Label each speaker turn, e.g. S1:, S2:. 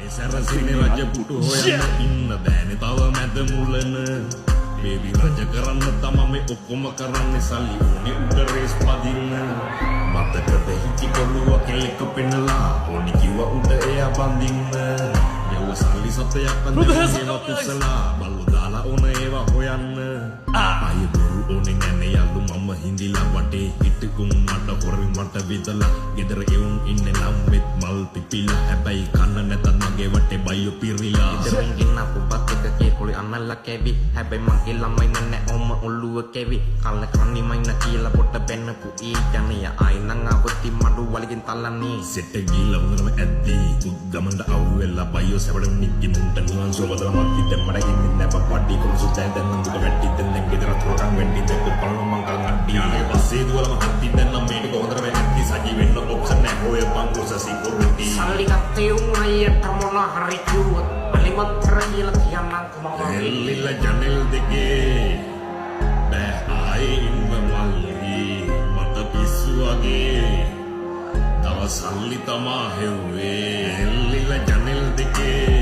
S1: සැරසින රජ පුටු හොයන්න ඉන්න බෑනේ තව මැද මුලන බේබි රජ කරන්න තම මේ ඔක්කොම කරන්නේ සල්ලි ඕනේ උඩ රේස් පදින්න මතකද හිටි කොළුව කෙලෙක පෙන්නලා ඕනි කිව්වා උඩ එයා බඳින්න යව සල්ලි සතයක් අඳින්න ඒවා කුසලා බලු දාලා ඕන ඒවා හොයන්න අය දුරු ඕනේ නැනේ යල්ලු මම හිඳිලා වටේ හිටකුම් මට හොරින් මට විදලා ගෙදර එවුන් ඉන්නේ නම් මෙත් මල් පිපිලා හැබැයි කන්න නැතත් මගේ වටේ බයියෝ පිරිලා
S2: ඉතින් ඉන්න පුපත් එක කේකුලි අන්නල්ලා කැවි හැබැයි මගේ ළමයි නෑ ඔම්ම ඔල්ලුව කැවි කල්ල කන්නි මයින්න කියලා පොට බැන්නපු ඊ ජනිය ආයි නං අවති මඩු වලින් තල්ලන්නේ
S1: සෙට ගිල්ල වුණම ඇද්දි උද්ගමන්ට අවුවෙලා බයියෝ සැවඩ නික්කි මුන්ට නිවන් සුවදලා මත් දෙම්මඩ ඉන්නේ නැප පඩි කොමුසු දැන් නම් දුක වැටි දෙන්න ගෙදර තොරකම් වෙන්නේ දෙක බලන මං කන් අඩි යාගේ පස්සේ දුවලම හත්ති දැන් නම් මේක කොහොමද වෙන්නේ සජි වෙන්න ඔප්ෂන් නැහැ ඔය පංකුස සිකුරුටි
S2: සල්ලි ගත්තේ උන් අයියට මොන හරි කිව්වොත් බලිමන්තර කියලා කියන්නම් කොහොමද
S1: එල්ලිලා ජනෙල් දෙකේ බෑ ආයේ ඉන්න මල්ලි මට පිස්සු වගේ තව සල්ලි තමා හෙව්වේ එල්ලිලා ජනෙල් දෙකේ